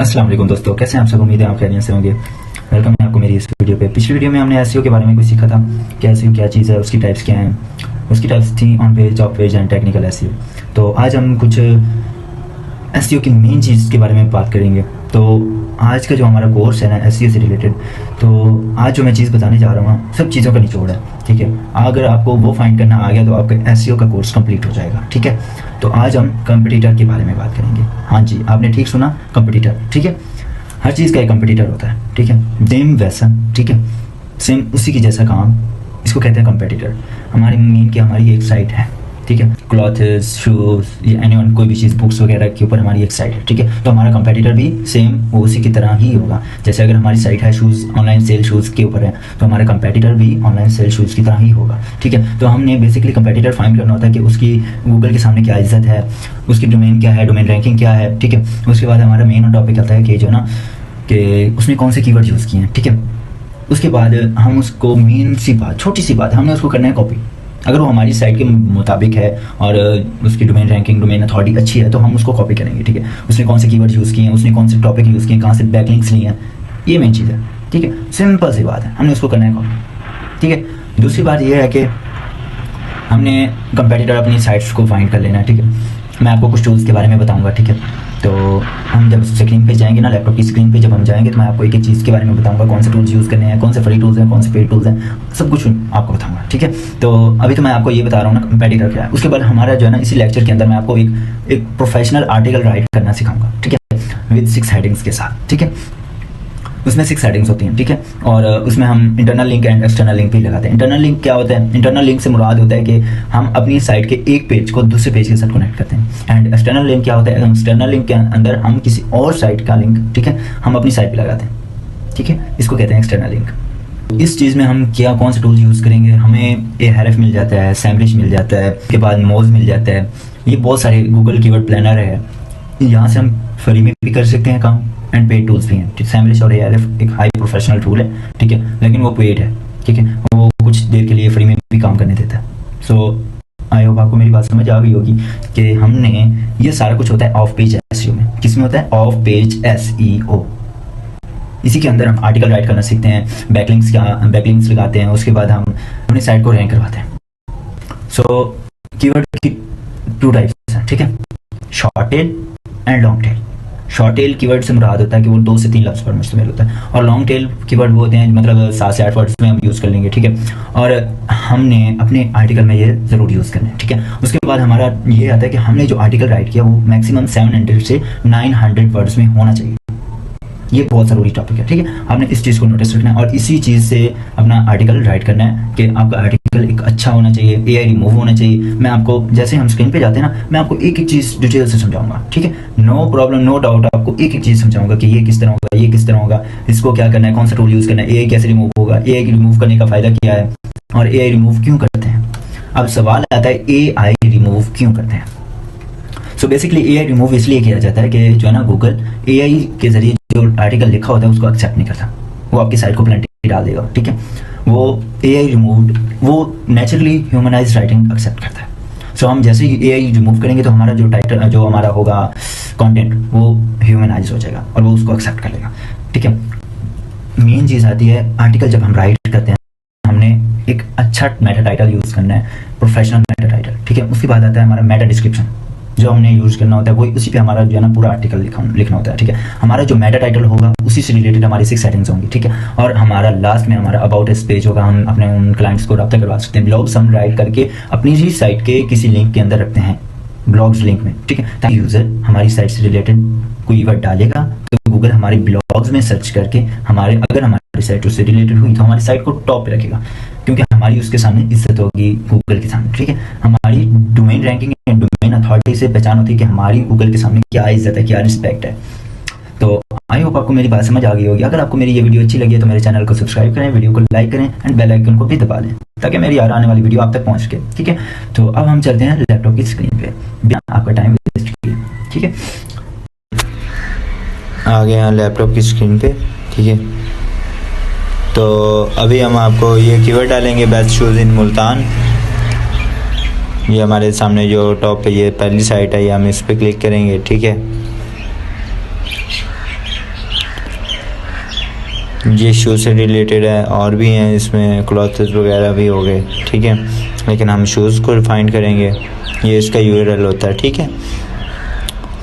अस्सलाम वालेकुम दोस्तों, कैसे हैं आप सब। उम्मीद है आप खैरियत से होंगे। वेलकम है आपको मेरी इस वीडियो पे। पिछली वीडियो में हमने एसईओ के बारे में कुछ सीखा था कि एसईओ क्या चीज़ है, उसकी टाइप्स क्या हैं। उसकी टाइप्स थी on page, of page and technical SEO. तो आज हम कुछ एसईओ की मेन चीज़ के बारे में बात करेंगे। तो आज का जो हमारा कोर्स है ना एसईओ से रिलेटेड, तो आज जो मैं चीज़ बताने जा रहा हूँ सब चीज़ों का निचोड़ है, ठीक है। अगर आपको वो फाइंड करना आ गया तो आपका एसईओ का कोर्स कंप्लीट हो जाएगा, ठीक है। तो आज हम कंपटीटर के बारे में बात करेंगे। हाँ जी, आपने ठीक सुना, कंपटीटर, ठीक है। हर चीज़ का एक कंपटीटर होता है, ठीक है। सेम वैसा, ठीक है, सेम उसी की जैसा काम, इसको कहते हैं कंपटीटर। हमारी मीन की हमारी एक साइट है, ठीक है। क्लॉथ्स, शूज़ या एनीवन, कोई भी चीज़, बुक्स वगैरह के ऊपर हमारी एक साइट है, ठीक है। तो हमारा कंपटीटर भी सेम वो उसी की तरह ही होगा। जैसे अगर हमारी साइट है शूज़, ऑनलाइन सेल शूज़ के ऊपर है, तो हमारा कंपटीटर भी ऑनलाइन सेल शूज़ की तरह ही होगा, ठीक है। तो हमने बेसिकली कंपटीटर फाइंड करना होता है कि उसकी गूगल के सामने क्या इज्जत है, उसकी डोमेन क्या है, डोमेन रैंकिंग क्या है, ठीक है। उसके बाद हमारा मेन टॉपिक आता है कि जो ना कि उसने कौन से कीवर्ड यूज़ किए हैं, ठीक है। उसके बाद हम उसको मेन सी बात, छोटी सी बात, हमने उसको करना है कॉपी। अगर वो हमारी साइट के मुताबिक है और उसकी डोमेन रैंकिंग, डोमेन अथॉरिटी अच्छी है, तो हम उसको कॉपी करेंगे, ठीक है। उसने कौन से कीवर्ड यूज़ किए हैं, उसने कौन से टॉपिक यूज़ किए हैं, कहाँ से बैकलिंक्स लिए हैं, ये मेन चीज़ है, ठीक है। सिंपल सी बात है, हमने उसको करना है कॉपी, ठीक है। दूसरी बात ये है कि हमने कंपेटिटर अपनी साइट्स को फाइंड कर लेना है, ठीक है। मैं आपको कुछ टूल्स के बारे में बताऊंगा, ठीक है। तो हम जब स्क्रीन पे जाएंगे ना, लैपटॉप की स्क्रीन पे जब हम जाएंगे, तो मैं आपको एक एक चीज़ के बारे में बताऊंगा, कौन से टूल्स यूज़ करने हैं, कौन से फ्री टूल्स हैं, कौन से पेड टूल्स हैं, सब कुछ आपको बताऊंगा, ठीक है। तो अभी तो मैं आपको ये बता रहा हूँ ना कंपेटिटर क्या है। उसके बाद हमारा जो है ना, इसी लेक्चर के अंदर मैं आपको एक प्रोफेशनल आर्टिकल राइट करना सिखाऊंगा, ठीक है, विद 6 हेडिंग्स के साथ, ठीक है। उसमें 6 सेटिंग्स होती हैं, ठीक है। और उसमें हम internal link and external link भी लगाते हैं। इंटरनल लिंक क्या होता है? इंटरनल लिंक से मुराद होता है कि हम अपनी साइट के एक पेज को दूसरे पेज के साथ कनेक्ट करते हैं। एंड एक्सटर्नल लिंक क्या होता है? एक्सटर्नल लिंक के अंदर हम किसी और साइट का लिंक, ठीक है, हम अपनी साइट पर लगाते हैं, ठीक है। इसको कहते हैं एक्सटर्नल लिंक। इस चीज़ में हम क्या, कौन से टूल्स यूज़ करेंगे? हमें एहरएफ मिल जाता है, सैमरिश मिल जाता है, उसके बाद मोज मिल जाता है। ये बहुत सारे गूगल कीवर्ड प्लानर है, यहाँ से हम फ्री में भी कर सकते हैं काम, एंड पेड टूल्स भी हैं। सैमरिश और एआरएफ एक हाई प्रोफेशनल टूल है, ठीक है, लेकिन वो पेड है, ठीक है। वो कुछ देर के लिए फ्री में भी काम करने देता है। सो आई होप आपको मेरी बात समझ आ गई होगी कि हमने ये सारा कुछ होता है ऑफ पेज एसईओ में। किसमें होता है? Of page SEO. इसी के अंदर हम आर्टिकल राइट करना सीखते हैं, बैकलिंक्स लगाते हैं, उसके बाद हम अपनी साइट को रैंक करवाते हैं। सो कीवर्ड की 2 टाइप्स हैं, ठीक है, short tail and long tail. Short tail keyword से मुराद होता है कि वो 2 से 3 लफ्ज़ पर मुश्तमिल होता है, और लॉन्ग टेल कीवर्ड वो होते हैं मतलब 7 से 8 वर्ड्स में हम यूज़ कर लेंगे, ठीक है। और हमने अपने आर्टिकल में ये ज़रूर यूज़ करना है, ठीक है। उसके बाद हमारा ये आता है कि हमने जो आर्टिकल राइट किया वो मैक्सिमम 700 से 900 वर्ड्स में होना चाहिए। ये बहुत ज़रूरी टॉपिक है, ठीक है। आपने इस चीज़ को नोटिस रखना है और इसी चीज़ से अपना आर्टिकल राइट करना है कि आपका आर्टिकल एक अच्छा होना चाहिए, एआई रिमूव होना चाहिए। मैं आपको, जैसे हम स्क्रीन पे जाते हैं ना, मैं आपको एक एक चीज़ डिटेल से समझाऊंगा, ठीक है। नो प्रॉब्लम, नो डाउट, आपको एक एक चीज़ समझाऊंगा कि ये किस तरह होगा, ये किस तरह होगा, इसको क्या करना है, कौन सा टूल यूज़ करना है, एआई कैसे रिमूव होगा, एआई रिमूव करने का फ़ायदा क्या है, और एआई रिमूव क्यों करते हैं। अब सवाल आता है एआई रिमूव क्यों करते हैं। सो बेसिकली एआई रिमूव इसलिए किया जाता है कि जो है ना, गूगल एआई के जरिए जो आर्टिकल लिखा होता है उसको एक्सेप्ट नहीं करता, वो आपकी साइट को प्लेंटी डाल देगा, ठीक है। वो एआई रिमूव, वो नेचुरली ह्यूमनाइज्ड राइटिंग एक्सेप्ट करता है। सो हम जैसे ही एआई रिमूव करेंगे तो हमारा जो टाइटल, जो हमारा होगा कंटेंट, वो ह्यूमनाइज हो जाएगा और वो उसको एक्सेप्ट कर लेगा, ठीक है। मेन चीज़ आती है आर्टिकल जब हम राइट करते हैं, हमने एक अच्छा मेटा टाइटल यूज़ करना है, प्रोफेशनल मेटा टाइटल, ठीक है। उसके बाद आता है हमारा मेटा डिस्क्रिप्शन, जो हमने यूज़ करना होता है, वो उसी पे हमारा जो है ना पूरा आर्टिकल लिखना होता है, ठीक है। हमारा जो मेटा टाइटल होगा उसी से रिलेटेड हमारी 6 सेटिंग्स होंगी, ठीक है। और हमारा लास्ट में हमारा अबाउट अस पेज होगा, हम अपने उन क्लाइंट्स को रब्ता करवा सकते हैं। ब्लॉग्स हम राइट करके अपनी ही साइट के किसी लिंक के अंदर रखते हैं, ब्लॉग्स लिंक में, ठीक है, ताकि यूज़र हमारी साइट से रिलेटेड कोई वर्ड डालेगा तो गूगल हमारे ब्लॉग्स में सर्च करके अगर हमारी साइट उससे रिलेटेड हुई तो हमारी साइट को टॉप पे रखेगा, क्योंकि हमारी उसके सामने इज्जत होगी गूगल के सामने, ठीक है। हमारी domain ranking and domain authority से पहचान होती है कि हमारी गूगल के सामने क्या इज्जत है, क्या रिस्पेक्ट है। तो आई होप आपको मेरी बात समझ आ गई होगी। अगर आपको मेरी ये वीडियो अच्छी लगी है तो मेरे चैनल को सब्सक्राइब करें, वीडियो को लाइक करें एंड बेल आइकन को भी दबा दें ताकि मेरी यार आने वाली वीडियो आप तक पहुंच सके, ठीक है। तो अब हम चलते हैं लैपटॉप की स्क्रीन पे, बिना आपका टाइम वेस्ट किए, ठीक है। आ गए हैं लैपटॉप की स्क्रीन पे, ठीक है। तो अभी हम आपको ये कीवर्ड डालेंगे, बेस्ट शूज़ इन मुल्तान। ये हमारे सामने जो टॉप पे ये पहली साइट है, ये हम इस पर क्लिक करेंगे, ठीक है। ये शूज़ से रिलेटेड है, और भी हैं इसमें, क्लॉथ्स वगैरह भी हो गए, ठीक है, लेकिन हम शूज़ को फाइंड करेंगे। ये इसका यूआरएल होता है, ठीक है।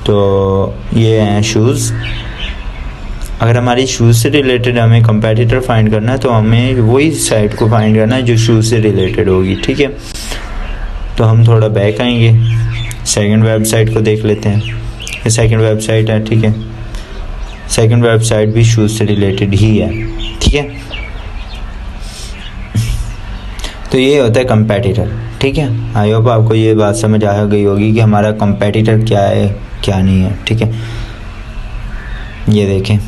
तो ये हैं शूज़। अगर हमारी शूज़ से रिलेटेड हमें कंपेटिटर फाइंड करना है तो हमें वही साइट को फाइंड करना है जो शूज़ से रिलेटेड होगी, ठीक है। तो हम थोड़ा बैक आएंगे, सेकंड वेबसाइट को देख लेते हैं। ये सेकंड वेबसाइट है, ठीक है। सेकंड वेबसाइट भी शूज़ से रिलेटेड ही है, ठीक है। तो ये होता है कंपेटिटर, ठीक है। आई होप आपको ये बात समझ आ गई होगी कि हमारा कंपेटिटर क्या है क्या नहीं है, ठीक है। ये देखें,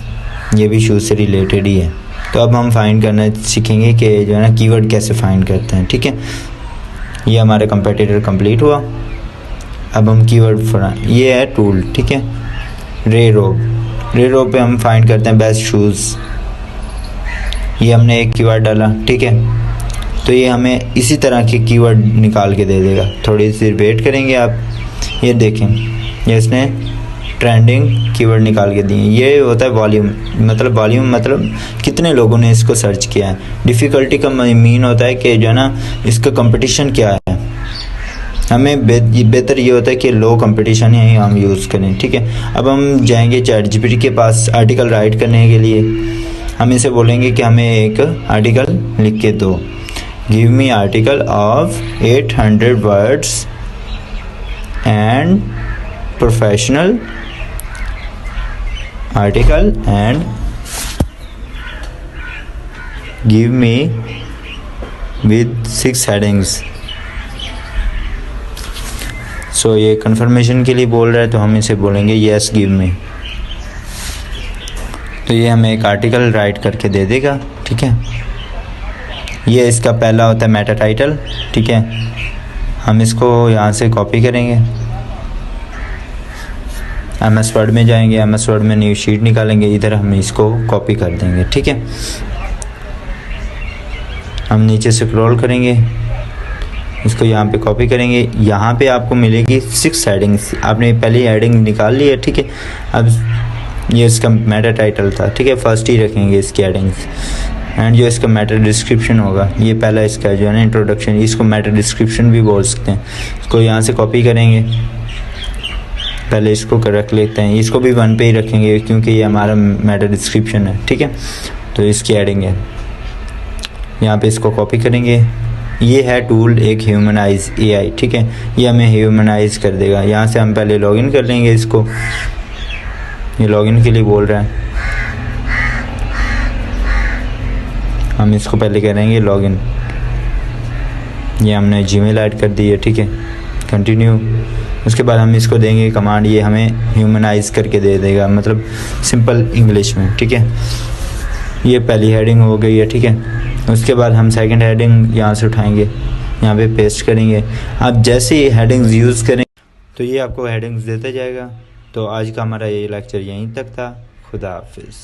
ये भी शूज़ से रिलेटेड ही है। तो अब हम फाइंड करना सीखेंगे कि जो है ना कीवर्ड कैसे फाइंड करते हैं, ठीक है। ये हमारा कंपेटिटर कंप्लीट हुआ। अब हम कीवर्ड, ये है टूल, ठीक है। रेरो पे हम फाइंड करते हैं बेस्ट शूज़। ये हमने एक कीवर्ड डाला, ठीक है। तो ये हमें इसी तरह के कीवर्ड निकाल के दे देगा। थोड़ी सी वेट करेंगे आप। ये देखें, ये इसने ट्रेंडिंग कीवर्ड निकाल के दिए। ये होता है वॉल्यूम मतलब कितने लोगों ने इसको सर्च किया है। डिफ़िकल्टी का मीन होता है कि जो है ना इसका कंपटीशन क्या है। हमें बेहतर ये होता है कि लो कंपटीशन ही हम यूज़ करें, ठीक है। अब हम जाएंगे ChatGPT के पास आर्टिकल राइट करने के लिए। हम इसे बोलेंगे कि हमें एक आर्टिकल लिख के दो। Give me article of 800 words and professional article and give me with 6 headings. So ये कंफर्मेशन के लिए बोल रहा है तो हम इसे बोलेंगे येस गिव मी। तो ये हमें एक आर्टिकल राइट करके दे देगा, ठीक है। ये इसका पहला होता है मेटा टाइटल, ठीक है। हम इसको यहाँ से कॉपी करेंगे, MS वर्ड में जाएंगे, MS वर्ड में न्यू शीट निकालेंगे, इधर हम इसको कॉपी कर देंगे, ठीक है। हम नीचे से स्क्रॉल करेंगे, इसको यहाँ पे कॉपी करेंगे। यहाँ पे आपको मिलेगी 6 हेडिंग्स। आपने पहली हेडिंग निकाल ली है, ठीक है। अब ये इसका मेटा टाइटल था, ठीक है, फर्स्ट ही रखेंगे इसकी हेडिंग्स। एंड जो इसका मेटा डिस्क्रिप्शन होगा, ये पहला इसका जो है ना इंट्रोडक्शन, इसको मेटा डिस्क्रिप्शन भी बोल सकते हैं। इसको यहाँ से कॉपी करेंगे, पहले इसको रख लेते हैं। इसको भी 1 पे ही रखेंगे क्योंकि ये हमारा मेटा डिस्क्रिप्शन है, ठीक है। तो इसकी हेडिंग है, यहाँ पे इसको कॉपी करेंगे। ये है टूल एक ह्यूमनाइज AI, ठीक है। ये हमें ह्यूमनाइज कर देगा। यहाँ से हम पहले लॉगिन कर लेंगे इसको। ये लॉगिन के लिए बोल रहा है, हम इसको पहले करेंगे लॉगिन। ये हमने जीमेल ऐड कर दी है, ठीक है। कंटिन्यू। उसके बाद हम इसको देंगे कमांड, ये हमें ह्यूमनाइज करके दे देगा, मतलब सिंपल इंग्लिश में, ठीक है। ये पहली हेडिंग हो गई है, ठीक है। उसके बाद हम सेकंड हेडिंग यहाँ से उठाएंगे, यहाँ पे पेस्ट करेंगे। आप जैसे ही हेडिंग्स यूज़ करें तो ये आपको हेडिंग्स देता जाएगा। तो आज का हमारा ये लेक्चर यहीं तक था। खुदा हाफिज़।